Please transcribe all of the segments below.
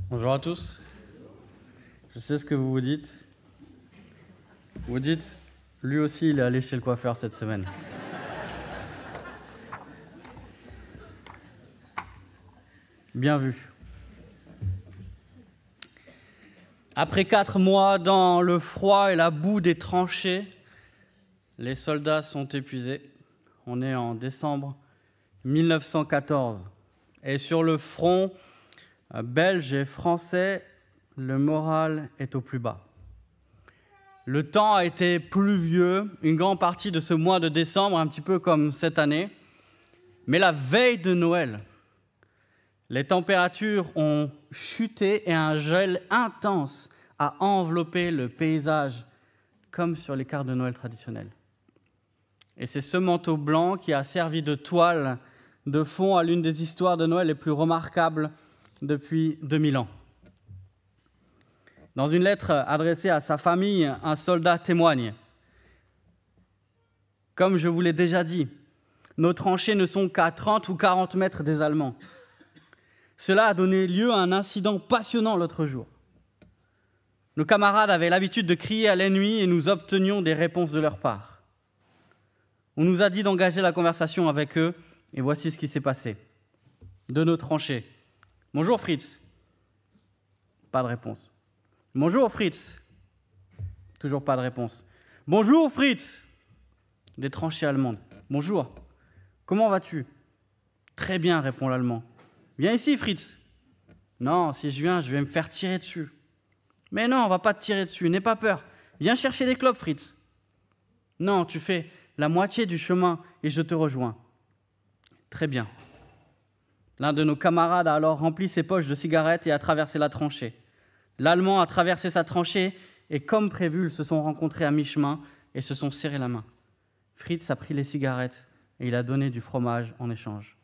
Bonjour à tous. Je sais ce que vous vous dites. Vous dites, lui aussi, il est allé chez le coiffeur cette semaine. Bien vu. Après 4 mois dans le froid et la boue des tranchées, les soldats sont épuisés. On est en décembre 1914. Et sur le front belge et français, le moral est au plus bas. Le temps a été pluvieux, une grande partie de ce mois de décembre, un petit peu comme cette année. Mais la veille de Noël, les températures ont chuté et un gel intense a enveloppé le paysage, comme sur les cartes de Noël traditionnelles. Et c'est ce manteau blanc qui a servi de toile de fond à l'une des histoires de Noël les plus remarquables depuis 2000 ans. Dans une lettre adressée à sa famille, un soldat témoigne. Comme je vous l'ai déjà dit, nos tranchées ne sont qu'à 30 ou 40 mètres des Allemands. Cela a donné lieu à un incident passionnant l'autre jour. Nos camarades avaient l'habitude de crier à l'ennemi et nous obtenions des réponses de leur part. On nous a dit d'engager la conversation avec eux et voici ce qui s'est passé. De nos tranchées. Bonjour Fritz. Pas de réponse. Bonjour Fritz. Toujours pas de réponse. Bonjour Fritz. Des tranchées allemandes. Bonjour. Comment vas-tu? Très bien, répond l'Allemand. Viens ici Fritz. Non, si je viens, je vais me faire tirer dessus. Mais non, on va pas te tirer dessus, n'aie pas peur. Viens chercher des clopes Fritz. Non, tu fais la moitié du chemin et je te rejoins. Très bien. L'un de nos camarades a alors rempli ses poches de cigarettes et a traversé la tranchée. L'Allemand a traversé sa tranchée et, comme prévu, ils se sont rencontrés à mi-chemin et se sont serrés la main. Fritz a pris les cigarettes et il a donné du fromage en échange.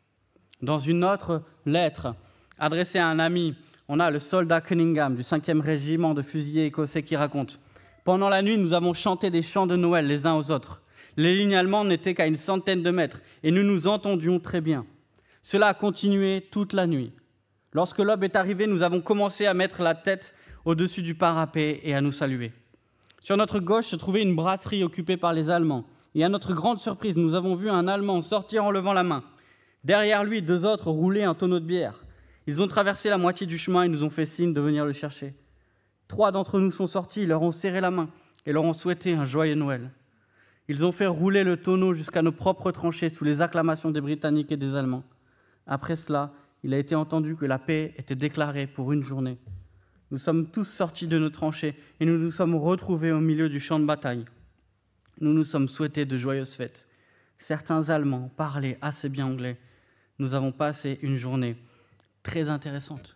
Dans une autre lettre adressée à un ami, on a le soldat Cunningham du 5e régiment de fusiliers écossais qui raconte « Pendant la nuit, nous avons chanté des chants de Noël les uns aux autres. Les lignes allemandes n'étaient qu'à une centaine de mètres et nous nous entendions très bien. Cela a continué toute la nuit. Lorsque l'aube est arrivée, nous avons commencé à mettre la tête au-dessus du parapet et à nous saluer. Sur notre gauche se trouvait une brasserie occupée par les Allemands. Et à notre grande surprise, nous avons vu un Allemand sortir en levant la main. Derrière lui, 2 autres roulaient un tonneau de bière. Ils ont traversé la moitié du chemin et nous ont fait signe de venir le chercher. 3 d'entre nous sont sortis, leur ont serré la main et leur ont souhaité un joyeux Noël. Ils ont fait rouler le tonneau jusqu'à nos propres tranchées sous les acclamations des Britanniques et des Allemands. Après cela, il a été entendu que la paix était déclarée pour une journée. Nous sommes tous sortis de nos tranchées et nous nous sommes retrouvés au milieu du champ de bataille. Nous nous sommes souhaités de joyeuses fêtes. Certains Allemands parlaient assez bien anglais. Nous avons passé une journée très intéressante.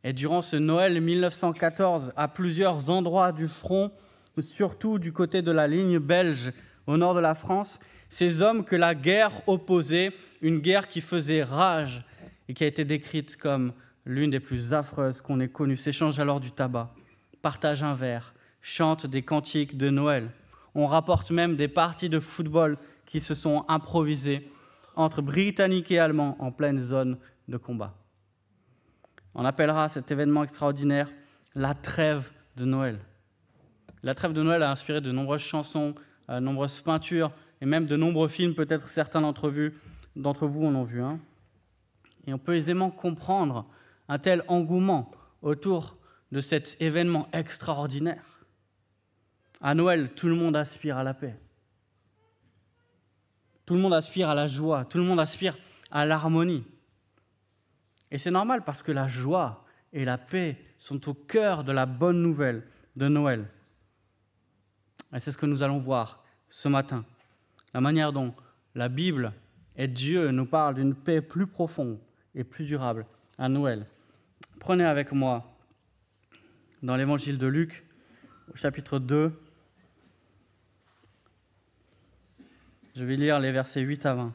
Et durant ce Noël 1914, à plusieurs endroits du front, surtout du côté de la ligne belge au nord de la France, ces hommes que la guerre opposait, une guerre qui faisait rage et qui a été décrite comme l'une des plus affreuses qu'on ait connues, s'échangent alors du tabac, partagent un verre, chantent des cantiques de Noël. On rapporte même des parties de football qui se sont improvisées entre Britanniques et Allemands en pleine zone de combat. On appellera cet événement extraordinaire la trêve de Noël. La trêve de Noël a inspiré de nombreuses chansons, de nombreuses peintures et même de nombreux films, peut-être certains d'entre vous en ont vu un. Et on peut aisément comprendre un tel engouement autour de cet événement extraordinaire. À Noël, tout le monde aspire à la paix. Tout le monde aspire à la joie, tout le monde aspire à l'harmonie. Et c'est normal parce que la joie et la paix sont au cœur de la bonne nouvelle de Noël. Et c'est ce que nous allons voir ce matin. La manière dont la Bible et Dieu nous parlent d'une paix plus profonde et plus durable à Noël. Prenez avec moi dans l'évangile de Luc, au chapitre 2. Je vais lire les versets 8 à 20.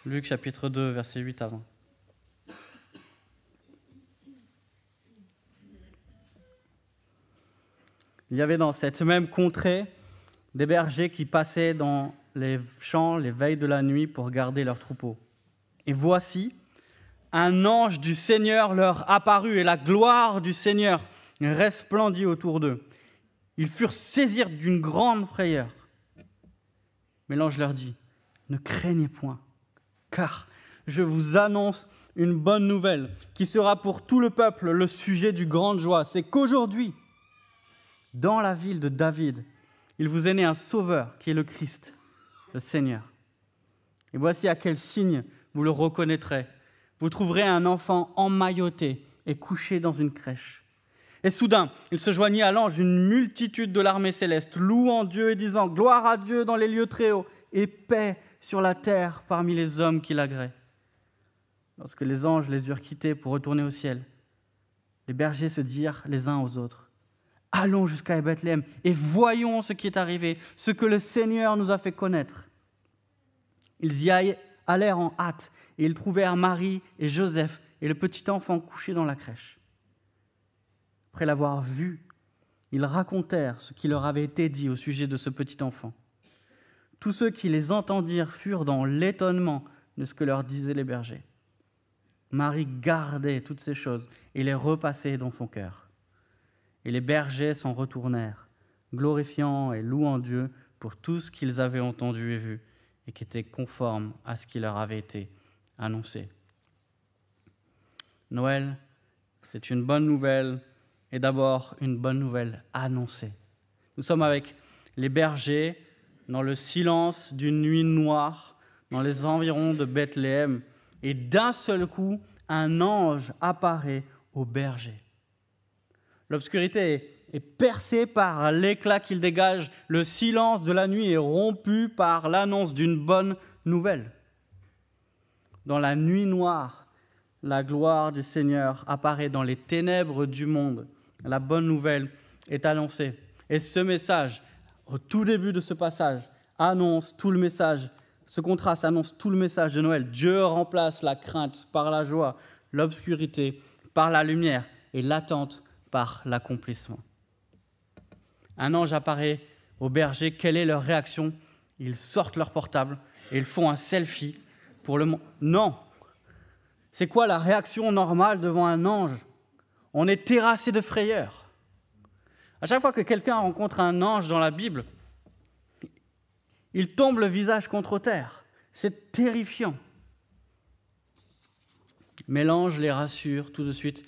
Luc, chapitre 2, versets 8 à 20. Il y avait dans cette même contrée des bergers qui passaient dans les champs les veilles de la nuit pour garder leurs troupeaux. Et voici, un ange du Seigneur leur apparut, et la gloire du Seigneur resplendit autour d'eux. Ils furent saisis d'une grande frayeur. Mais l'ange leur dit, « Ne craignez point, car je vous annonce une bonne nouvelle qui sera pour tout le peuple le sujet du grande joie. C'est qu'aujourd'hui, dans la ville de David, il vous est né un sauveur qui est le Christ, le Seigneur. Et voici à quel signe vous le reconnaîtrez. Vous trouverez un enfant emmailloté et couché dans une crèche. » Et soudain, il se joignit à l'ange une multitude de l'armée céleste, louant Dieu et disant « Gloire à Dieu dans les lieux très hauts et paix sur la terre parmi les hommes qui l'agréent. » Lorsque les anges les eurent quittés pour retourner au ciel, les bergers se dirent les uns aux autres, « Allons jusqu'à Bethléem et voyons ce qui est arrivé, ce que le Seigneur nous a fait connaître. » Ils y allèrent en hâte et ils trouvèrent Marie et Joseph et le petit enfant couché dans la crèche. Après l'avoir vu, ils racontèrent ce qui leur avait été dit au sujet de ce petit enfant. Tous ceux qui les entendirent furent dans l'étonnement de ce que leur disaient les bergers. Marie gardait toutes ces choses et les repassait dans son cœur. Et les bergers s'en retournèrent, glorifiant et louant Dieu pour tout ce qu'ils avaient entendu et vu, et qui était conforme à ce qui leur avait été annoncé. Noël, c'est une bonne nouvelle, et d'abord une bonne nouvelle annoncée. Nous sommes avec les bergers dans le silence d'une nuit noire, dans les environs de Bethléem, et d'un seul coup, un ange apparaît aux bergers. L'obscurité est percée par l'éclat qu'il dégage, le silence de la nuit est rompu par l'annonce d'une bonne nouvelle. Dans la nuit noire, la gloire du Seigneur apparaît dans les ténèbres du monde. La bonne nouvelle est annoncée. Et ce message, au tout début de ce passage, annonce tout le message. Ce contraste annonce tout le message de Noël. Dieu remplace la crainte par la joie, l'obscurité par la lumière et l'attente par l'accomplissement. Un ange apparaît aux bergers. Quelle est leur réaction? Ils sortent leur portable et ils font un selfie pour le monde. Non! C'est quoi la réaction normale devant un ange? On est terrassé de frayeur. À chaque fois que quelqu'un rencontre un ange dans la Bible, il tombe le visage contre terre. C'est terrifiant. Mais l'ange les rassure tout de suite.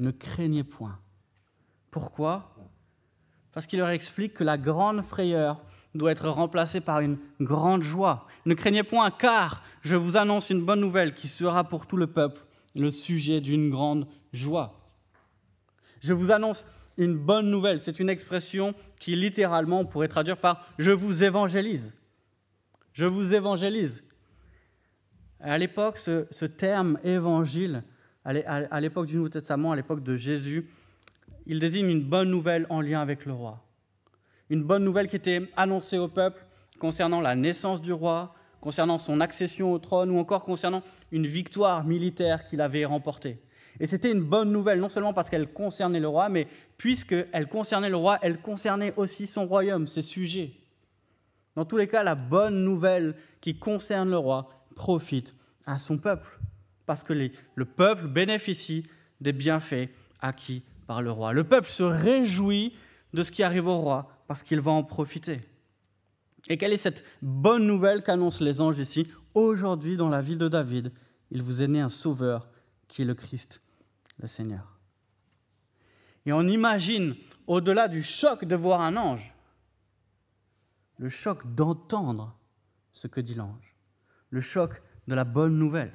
Ne craignez point. Pourquoi? Parce qu'il leur explique que la grande frayeur doit être remplacée par une grande joie. Ne craignez point, car je vous annonce une bonne nouvelle qui sera pour tout le peuple le sujet d'une grande joie. Je vous annonce une bonne nouvelle. C'est une expression qui, littéralement, on pourrait traduire par « je vous évangélise ». Je vous évangélise. À l'époque, ce terme « évangile », à l'époque du Nouveau Testament, à l'époque de Jésus, il désigne une bonne nouvelle en lien avec le roi. Une bonne nouvelle qui était annoncée au peuple concernant la naissance du roi, concernant son accession au trône ou encore concernant une victoire militaire qu'il avait remportée. Et c'était une bonne nouvelle, non seulement parce qu'elle concernait le roi, mais puisqu'elle concernait le roi, elle concernait aussi son royaume, ses sujets. Dans tous les cas, la bonne nouvelle qui concerne le roi profite à son peuple, parce que le peuple bénéficie des bienfaits acquis par le roi. Le peuple se réjouit de ce qui arrive au roi, parce qu'il va en profiter. Et quelle est cette bonne nouvelle qu'annoncent les anges ici? Aujourd'hui, dans la ville de David, il vous est né un sauveur qui est le Christ, le Seigneur. Et on imagine, au-delà du choc de voir un ange, le choc d'entendre ce que dit l'ange, le choc de la bonne nouvelle.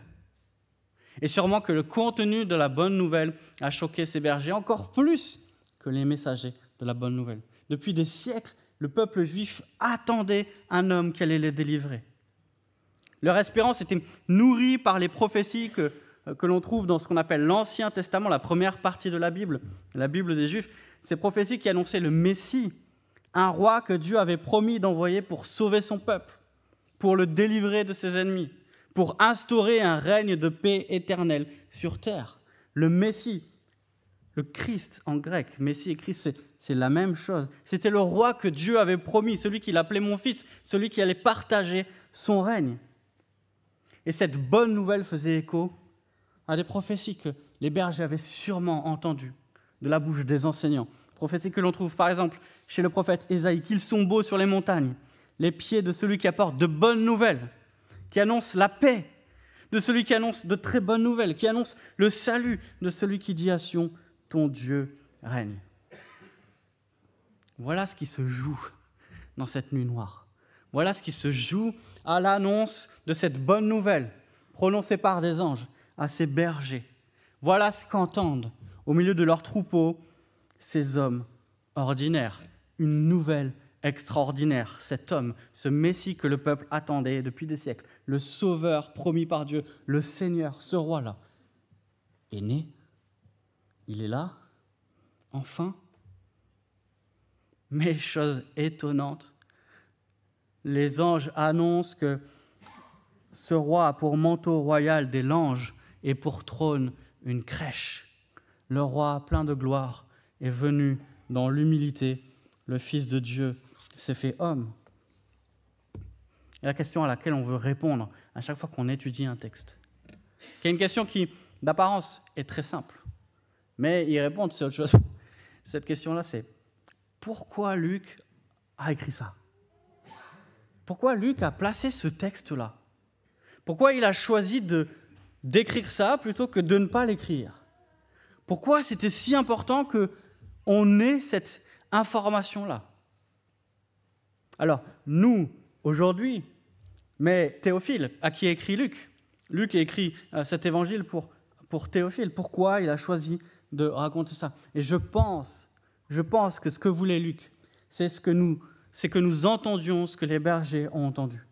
Et sûrement que le contenu de la bonne nouvelle a choqué ces bergers encore plus que les messagers de la bonne nouvelle. Depuis des siècles, le peuple juif attendait un homme qui allait les délivrer. Leur espérance était nourrie par les prophéties que l'on trouve dans ce qu'on appelle l'Ancien Testament, la première partie de la Bible des Juifs. Ces prophéties qui annonçaient le Messie, un roi que Dieu avait promis d'envoyer pour sauver son peuple, pour le délivrer de ses ennemis, pour instaurer un règne de paix éternelle sur terre. Le Messie, le Christ en grec, Messie et Christ, c'est la même chose. C'était le roi que Dieu avait promis, celui qu'il appelait mon fils, celui qui allait partager son règne. Et cette bonne nouvelle faisait écho à des prophéties que les bergers avaient sûrement entendues de la bouche des enseignants. Prophéties que l'on trouve par exemple chez le prophète Ésaïe, qu'ils sont beaux sur les montagnes, les pieds de celui qui apporte de bonnes nouvelles, qui annonce la paix, de celui qui annonce de très bonnes nouvelles, qui annonce le salut, de celui qui dit à Sion, ton Dieu règne. Voilà ce qui se joue dans cette nuit noire. Voilà ce qui se joue à l'annonce de cette bonne nouvelle prononcée par des anges à ces bergers. Voilà ce qu'entendent au milieu de leurs troupeaux ces hommes ordinaires. Une nouvelle extraordinaire. Cet homme, ce Messie que le peuple attendait depuis des siècles, le Sauveur promis par Dieu, le Seigneur, ce roi-là, est né. Il est là, enfin. Mais chose étonnante, les anges annoncent que ce roi a pour manteau royal des langes et pour trône une crèche. Le roi plein de gloire est venu dans l'humilité. Le Fils de Dieu s'est fait homme. Et la question à laquelle on veut répondre à chaque fois qu'on étudie un texte, qui est une question qui, d'apparence, est très simple, mais y répondre, c'est autre chose. Cette question-là, c'est pourquoi Luc a écrit ça? Pourquoi Luc a placé ce texte-là? Pourquoi il a choisi d'écrire ça plutôt que de ne pas l'écrire? Pourquoi c'était si important qu'on ait cette information-là? Alors, nous, aujourd'hui, mais Théophile, à qui écrit Luc? Luc a écrit cet évangile pour Théophile. Pourquoi il a choisi de raconter ça? Et je pense que ce que voulait Luc, c'est que nous entendions ce que les bergers ont entendu.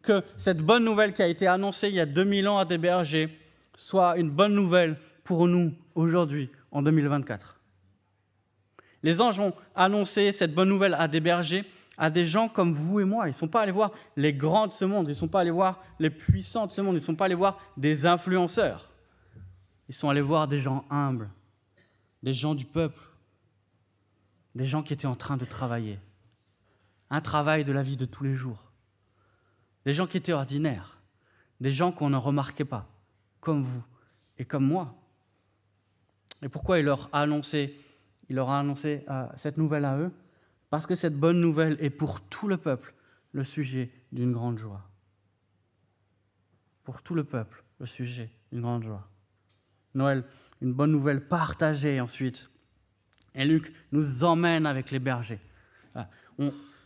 Que cette bonne nouvelle qui a été annoncée il y a 2000 ans à des bergers soit une bonne nouvelle pour nous aujourd'hui, en 2024. Les anges ont annoncé cette bonne nouvelle à des bergers, à des gens comme vous et moi. Ils ne sont pas allés voir les grands de ce monde, ils ne sont pas allés voir les puissants de ce monde, ils ne sont pas allés voir des influenceurs. Ils sont allés voir des gens humbles, des gens du peuple, des gens qui étaient en train de travailler. Un travail de la vie de tous les jours. Des gens qui étaient ordinaires, des gens qu'on ne remarquait pas, comme vous et comme moi. Et pourquoi il leur a annoncé cette nouvelle à eux? Parce que cette bonne nouvelle est pour tout le peuple le sujet d'une grande joie. Pour tout le peuple, le sujet d'une grande joie. Noël, une bonne nouvelle partagée ensuite. Et Luc nous emmène avec les bergers.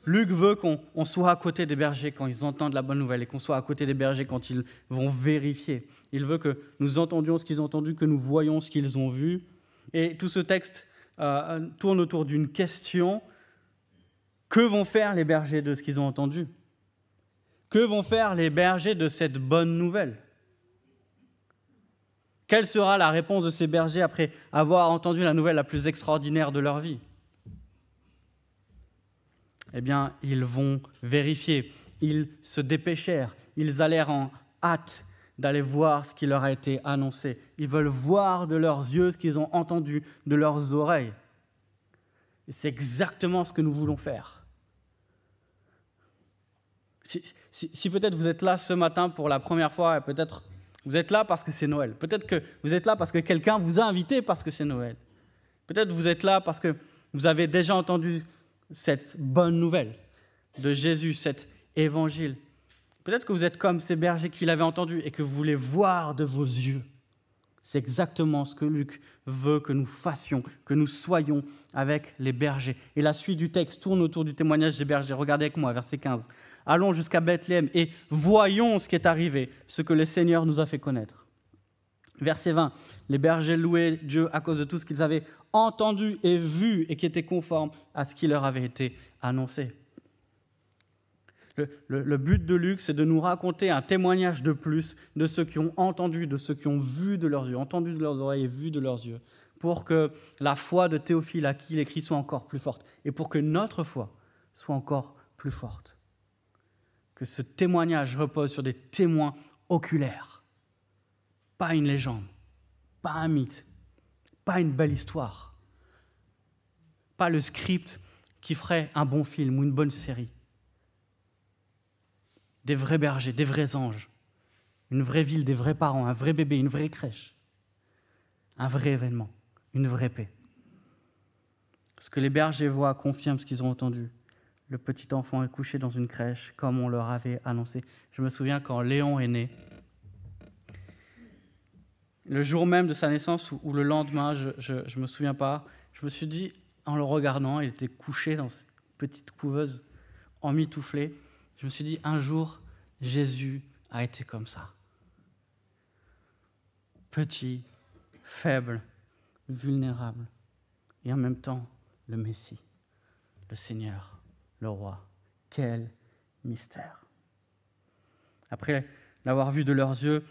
Luc veut qu'on soit à côté des bergers quand ils entendent la bonne nouvelle et qu'on soit à côté des bergers quand ils vont vérifier. Il veut que nous entendions ce qu'ils ont entendu, que nous voyions ce qu'ils ont vu. Et tout ce texte tourne autour d'une question. Que vont faire les bergers de ce qu'ils ont entendu? Que vont faire les bergers de cette bonne nouvelle? Quelle sera la réponse de ces bergers après avoir entendu la nouvelle la plus extraordinaire de leur vie? Eh bien, ils vont vérifier. Ils se dépêchèrent. Ils allèrent en hâte d'aller voir ce qui leur a été annoncé. Ils veulent voir de leurs yeux ce qu'ils ont entendu de leurs oreilles. Et c'est exactement ce que nous voulons faire. Si peut-être vous êtes là ce matin pour la première fois, et peut-être vous êtes là parce que c'est Noël. Peut-être que vous êtes là parce que quelqu'un vous a invité parce que c'est Noël. Peut-être vous êtes là parce que vous avez déjà entendu cette bonne nouvelle de Jésus, cet évangile. Peut-être que vous êtes comme ces bergers qui l'avaient entendu et que vous voulez voir de vos yeux. C'est exactement ce que Luc veut que nous fassions, que nous soyons avec les bergers. Et la suite du texte tourne autour du témoignage des bergers. Regardez avec moi, verset 15. Allons jusqu'à Bethléem et voyons ce qui est arrivé, ce que le Seigneur nous a fait connaître. Verset 20. Les bergers louaient Dieu à cause de tout ce qu'ils avaient entendu et vu et qui était conforme à ce qui leur avait été annoncé. Le but de Luc, c'est de nous raconter un témoignage de plus de ceux qui ont entendu, de ceux qui ont vu de leurs yeux, entendu de leurs oreilles et vu de leurs yeux, pour que la foi de Théophile à qui il écrit soit encore plus forte et pour que notre foi soit encore plus forte. Que ce témoignage repose sur des témoins oculaires, pas une légende, pas un mythe, pas une belle histoire, pas le script qui ferait un bon film ou une bonne série. Des vrais bergers, des vrais anges une vraie ville, des vrais parents, un vrai bébé, une vraie crèche, un vrai événement, une vraie paix. Ce que les bergers voient confirme ce qu'ils ont entendu. Le petit enfant est couché dans une crèche, comme on leur avait annoncé. Je me souviens quand Léon est né, le jour même de sa naissance ou le lendemain, je ne me souviens pas, je me suis dit, en le regardant, il était couché dans cette petite couveuse, emmitouflée, je me suis dit, un jour, Jésus a été comme ça. Petit, faible, vulnérable, et en même temps, le Messie, le Seigneur, le Roi. Quel mystère! Après l'avoir vu de leurs yeux,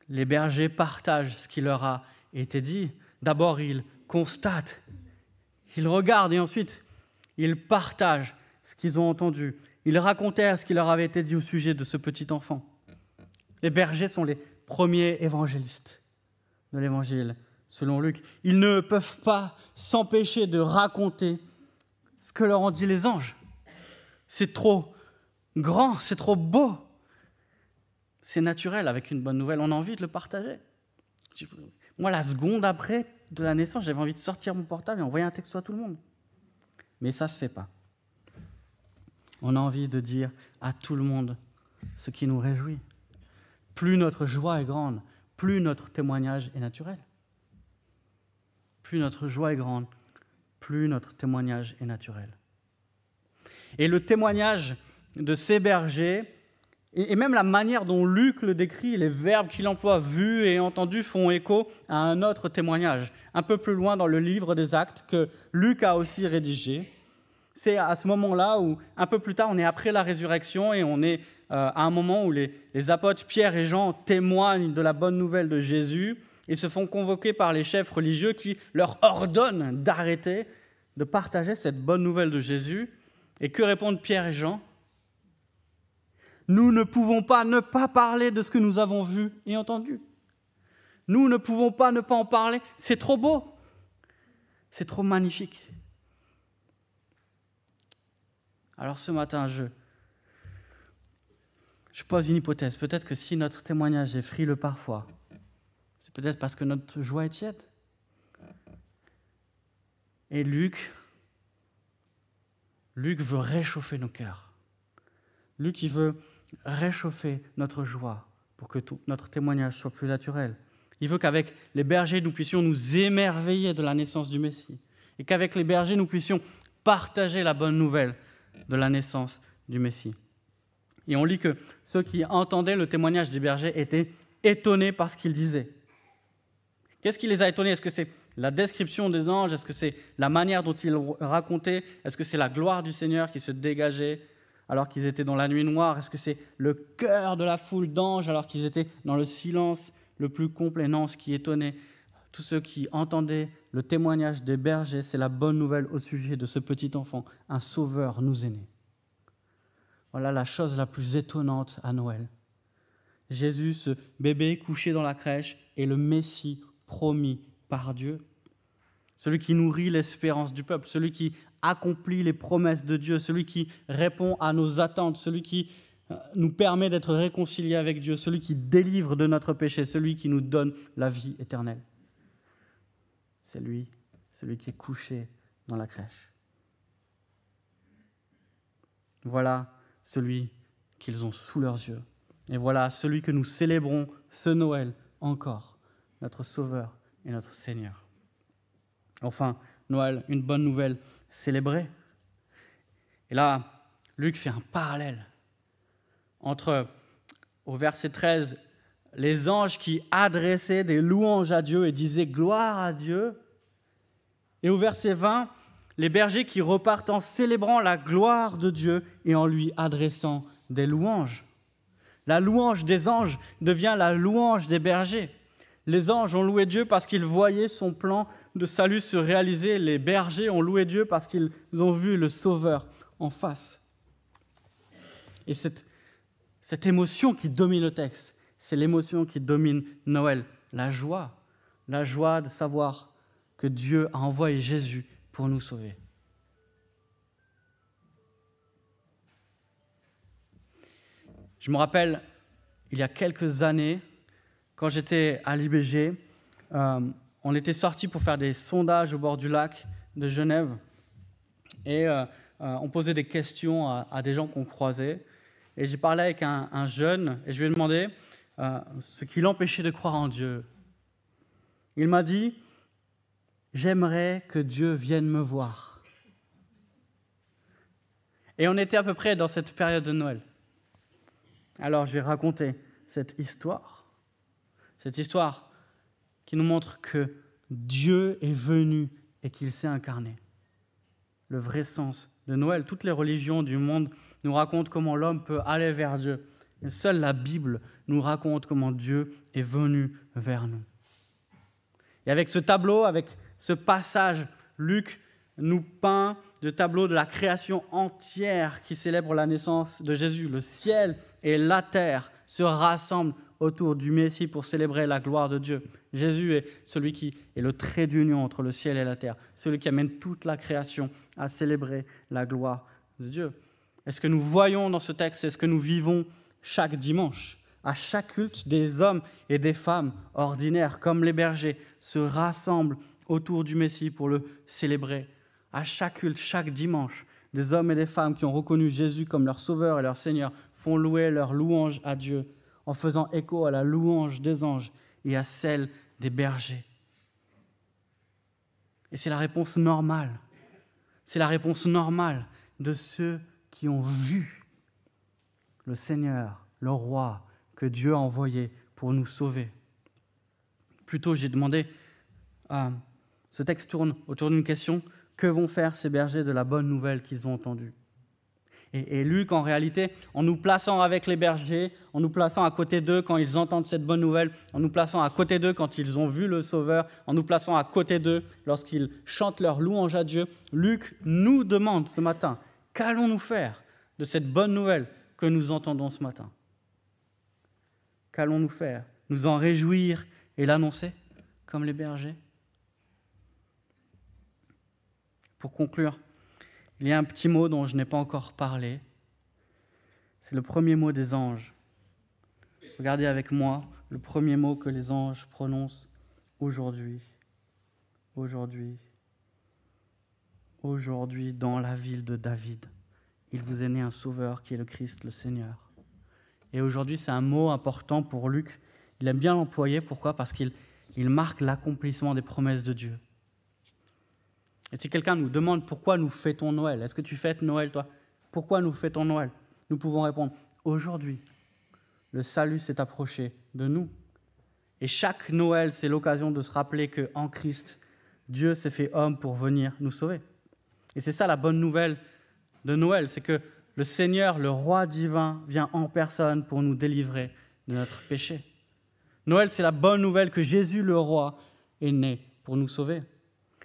les bergers partagent ce qui leur a été dit. D'abord, ils constatent, ils regardent et ensuite, ils partagent ce qu'ils ont entendu. Ils racontèrent ce qui leur avait été dit au sujet de ce petit enfant. Les bergers sont les premiers évangélistes de l'Évangile, selon Luc. Ils ne peuvent pas s'empêcher de raconter ce que leur ont dit les anges. C'est trop grand, c'est trop beau. C'est naturel, avec une bonne nouvelle, on a envie de le partager. Moi, la seconde après de la naissance, j'avais envie de sortir mon portable et envoyer un texto à tout le monde. Mais ça ne se fait pas. On a envie de dire à tout le monde ce qui nous réjouit. Plus notre joie est grande, plus notre témoignage est naturel. Plus notre joie est grande, plus notre témoignage est naturel. Et le témoignage de ces bergers, et même la manière dont Luc le décrit, les verbes qu'il emploie, vus et entendus, font écho à un autre témoignage, un peu plus loin dans le livre des Actes, que Luc a aussi rédigé. C'est à ce moment-là où, un peu plus tard, on est après la résurrection et on est à un moment où les apôtres Pierre et Jean témoignent de la bonne nouvelle de Jésus et se font convoquer par les chefs religieux qui leur ordonnent d'arrêter de partager cette bonne nouvelle de Jésus. Et que répondent Pierre et Jean ? Nous ne pouvons pas ne pas parler de ce que nous avons vu et entendu. Nous ne pouvons pas ne pas en parler. C'est trop beau. C'est trop magnifique. Alors ce matin, je pose une hypothèse. Peut-être que si notre témoignage est frileux parfois, c'est peut-être parce que notre joie est tiède. Et Luc veut réchauffer nos cœurs. Luc, il veut réchauffer notre joie pour que notre témoignage soit plus naturel. Il veut qu'avec les bergers, nous puissions nous émerveiller de la naissance du Messie et qu'avec les bergers, nous puissions partager la bonne nouvelle de la naissance du Messie. Et on lit que ceux qui entendaient le témoignage des bergers étaient étonnés par ce qu'ils disaient. Qu'est-ce qui les a étonnés ? Est-ce que c'est la description des anges ? Est-ce que c'est la manière dont ils racontaient ? Est-ce que c'est la gloire du Seigneur qui se dégageait alors qu'ils étaient dans la nuit noire? Est-ce que c'est le cœur de la foule d'anges alors qu'ils étaient dans le silence le plus complet? Non, ce qui étonnait tous ceux qui entendaient le témoignage des bergers, c'est la bonne nouvelle au sujet de ce petit enfant. Un sauveur nous est né. Voilà la chose la plus étonnante à Noël. Jésus, ce bébé couché dans la crèche, est le Messie promis par Dieu. Celui qui nourrit l'espérance du peuple, celui qui accomplit les promesses de Dieu, celui qui répond à nos attentes, celui qui nous permet d'être réconciliés avec Dieu, celui qui délivre de notre péché, celui qui nous donne la vie éternelle. C'est lui, celui qui est couché dans la crèche. Voilà celui qu'ils ont sous leurs yeux. Et voilà celui que nous célébrons ce Noël encore, notre Sauveur et notre Seigneur. Enfin, Noël, une bonne nouvelle célébrée. Et là, Luc fait un parallèle entre, au verset 13, les anges qui adressaient des louanges à Dieu et disaient « gloire à Dieu », et au verset 20, les bergers qui repartent en célébrant la gloire de Dieu et en lui adressant des louanges. La louange des anges devient la louange des bergers. Les anges ont loué Dieu parce qu'ils voyaient son plan de salut se réaliser. Les bergers ont loué Dieu parce qu'ils ont vu le Sauveur en face. Et cette émotion qui domine le texte, c'est l'émotion qui domine Noël, la joie de savoir que Dieu a envoyé Jésus pour nous sauver. Je me rappelle, il y a quelques années, quand j'étais à l'IBG, on était sortis pour faire des sondages au bord du lac de Genève. Et on posait des questions à des gens qu'on croisait. Et j'ai parlé avec un jeune et je lui ai demandé ce qui l'empêchait de croire en Dieu. Il m'a dit « J'aimerais que Dieu vienne me voir ». Et on était à peu près dans cette période de Noël. Alors je vais raconter cette histoire qui nous montre que Dieu est venu et qu'il s'est incarné. Le vrai sens de Noël. Toutes les religions du monde nous racontent comment l'homme peut aller vers Dieu. Et seule la Bible nous raconte comment Dieu est venu vers nous. Et avec ce tableau, avec ce passage, Luc nous peint le tableau de la création entière qui célèbre la naissance de Jésus. Le ciel et la terre se rassemblent autour du Messie pour célébrer la gloire de Dieu. Jésus est celui qui est le trait d'union entre le ciel et la terre, celui qui amène toute la création à célébrer la gloire de Dieu. Est-ce que nous voyons dans ce texte, est-ce que nous vivons chaque dimanche, à chaque culte, des hommes et des femmes ordinaires comme les bergers se rassemblent autour du Messie pour le célébrer. À chaque culte, chaque dimanche, des hommes et des femmes qui ont reconnu Jésus comme leur Sauveur et leur Seigneur font louer leur louange à Dieu en faisant écho à la louange des anges et à celle des bergers. Et c'est la réponse normale. C'est la réponse normale de ceux qui ont vu le Seigneur, le Roi, que Dieu a envoyé pour nous sauver. Plutôt, j'ai demandé, ce texte tourne autour d'une question, que vont faire ces bergers de la bonne nouvelle qu'ils ont entendue ? Et Luc, en réalité, en nous plaçant avec les bergers, en nous plaçant à côté d'eux quand ils entendent cette bonne nouvelle, en nous plaçant à côté d'eux quand ils ont vu le Sauveur, en nous plaçant à côté d'eux lorsqu'ils chantent leur louange à Dieu, Luc nous demande ce matin, qu'allons-nous faire de cette bonne nouvelle que nous entendons ce matin ? Qu'allons-nous faire ? Nous en réjouir et l'annoncer comme les bergers ? Pour conclure, il y a un petit mot dont je n'ai pas encore parlé. C'est le premier mot des anges. Regardez avec moi le premier mot que les anges prononcent aujourd'hui. Aujourd'hui. Aujourd'hui, dans la ville de David, il vous est né un sauveur qui est le Christ, le Seigneur. Et aujourd'hui, c'est un mot important pour Luc. Il aime bien l'employer. Pourquoi ? Parce qu'il marque l'accomplissement des promesses de Dieu. Et si quelqu'un nous demande pourquoi nous fêtons Noël, est-ce que tu fêtes Noël, toi ? Pourquoi nous fêtons Noël ? Nous pouvons répondre, aujourd'hui, le salut s'est approché de nous. Et chaque Noël, c'est l'occasion de se rappeler qu'en Christ, Dieu s'est fait homme pour venir nous sauver. Et c'est ça la bonne nouvelle de Noël, c'est que le Seigneur, le Roi divin, vient en personne pour nous délivrer de notre péché. Noël, c'est la bonne nouvelle que Jésus, le Roi, est né pour nous sauver.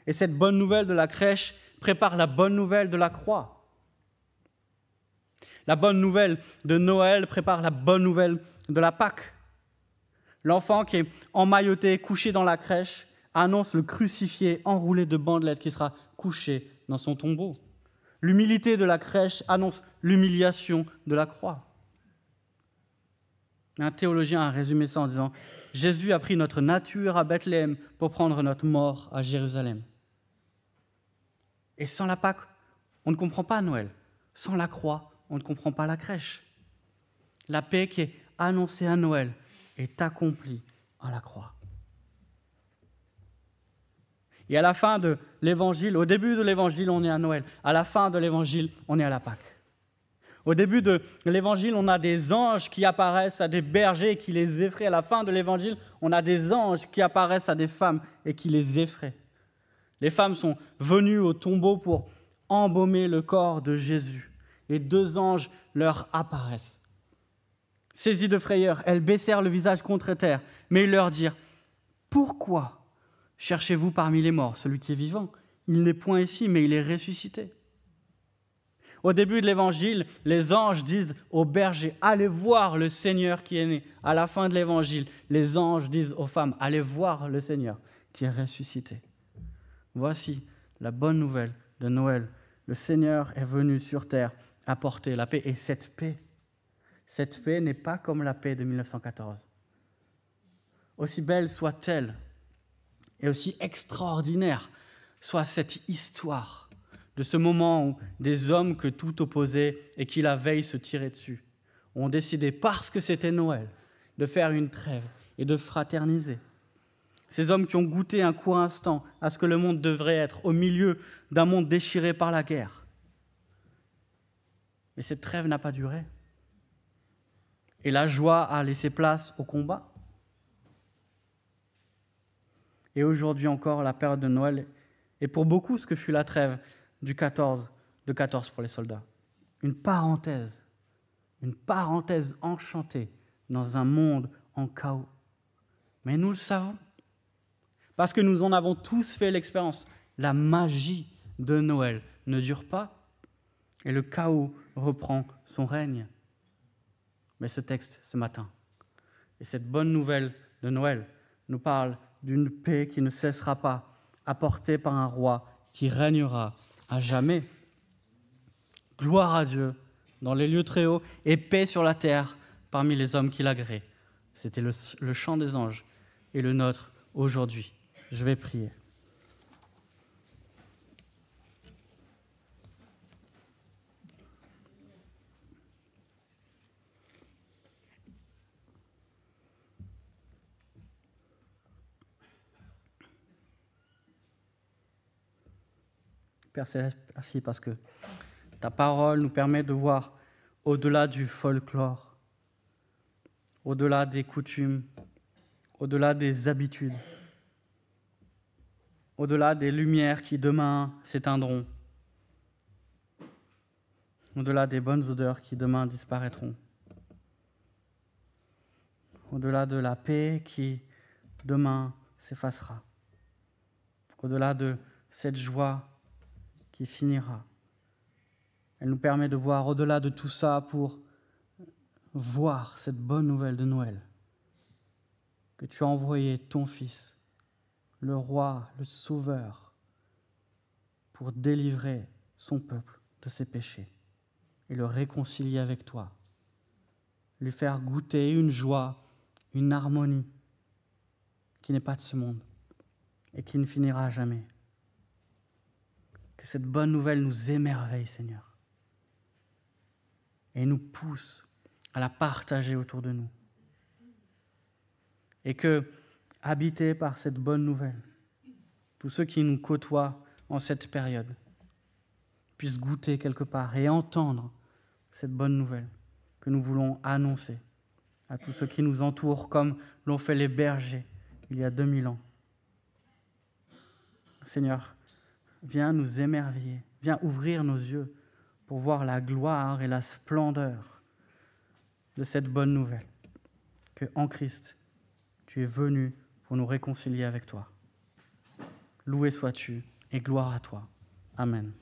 Et cette bonne nouvelle de la crèche prépare la bonne nouvelle de la croix. La bonne nouvelle de Noël prépare la bonne nouvelle de la Pâque. L'enfant qui est emmailloté, couché dans la crèche, annonce le crucifié enroulé de bandelettes qui sera couché dans son tombeau. L'humilité de la crèche annonce l'humiliation de la croix. Un théologien a résumé ça en disant « Jésus a pris notre nature à Bethléem pour prendre notre mort à Jérusalem ». Et sans la Pâque, on ne comprend pas Noël. Sans la croix, on ne comprend pas la crèche. La paix qui est annoncée à Noël est accomplie à la croix. Et à la fin de l'Évangile, au début de l'Évangile, on est à Noël. À la fin de l'Évangile, on est à la Pâque. Au début de l'Évangile, on a des anges qui apparaissent à des bergers qui les effraient. À la fin de l'Évangile, on a des anges qui apparaissent à des femmes et qui les effraient. Les femmes sont venues au tombeau pour embaumer le corps de Jésus. Et deux anges leur apparaissent. Saisies de frayeur, elles baissèrent le visage contre terre, mais ils leur dirent « Pourquoi cherchez-vous parmi les morts celui qui est vivant ? Il n'est point ici, mais il est ressuscité. » Au début de l'Évangile, les anges disent aux bergers « Allez voir le Seigneur qui est né. » À la fin de l'Évangile, les anges disent aux femmes « Allez voir le Seigneur qui est ressuscité. » Voici la bonne nouvelle de Noël. Le Seigneur est venu sur terre apporter la paix. Et cette paix n'est pas comme la paix de 1914. aussi belle soit-elle, et aussi extraordinaire soit cette histoire de ce moment où des hommes que tout opposait et qui la veille se tiraient dessus ont décidé, parce que c'était Noël, de faire une trêve et de fraterniser. Ces hommes qui ont goûté un court instant à ce que le monde devrait être au milieu d'un monde déchiré par la guerre. Mais cette trêve n'a pas duré. Et la joie a laissé place au combat. Et aujourd'hui encore, la période de Noël est pour beaucoup ce que fut la trêve de 14 pour les soldats. Une parenthèse enchantée dans un monde en chaos. Mais nous le savons, parce que nous en avons tous fait l'expérience. La magie de Noël ne dure pas et le chaos reprend son règne. Mais ce texte, ce matin, et cette bonne nouvelle de Noël nous parle d'une paix qui ne cessera pas, apportée par un roi qui régnera à jamais. Gloire à Dieu dans les lieux très hauts et paix sur la terre parmi les hommes qui l'agréent. C'était le chant des anges et le nôtre aujourd'hui. Je vais prier. Père Céleste, merci parce que ta parole nous permet de voir au-delà du folklore, au-delà des coutumes, au-delà des habitudes, au-delà des lumières qui demain s'éteindront, au-delà des bonnes odeurs qui demain disparaîtront, au-delà de la paix qui demain s'effacera, au-delà de cette joie qui finira. Elle nous permet de voir au-delà de tout ça pour voir cette bonne nouvelle de Noël, que tu as envoyé ton Fils, le Roi, le Sauveur, pour délivrer son peuple de ses péchés et le réconcilier avec toi, lui faire goûter une joie, une harmonie qui n'est pas de ce monde et qui ne finira jamais. Que cette bonne nouvelle nous émerveille, Seigneur, et nous pousse à la partager autour de nous. Et que, habités par cette bonne nouvelle, tous ceux qui nous côtoient en cette période puissent goûter quelque part et entendre cette bonne nouvelle que nous voulons annoncer à tous ceux qui nous entourent, comme l'ont fait les bergers il y a 2000 ans. Seigneur, viens nous émerveiller, viens ouvrir nos yeux pour voir la gloire et la splendeur de cette bonne nouvelle, que en Christ, tu es venu pour nous réconcilier avec toi. Loué sois-tu et gloire à toi. Amen.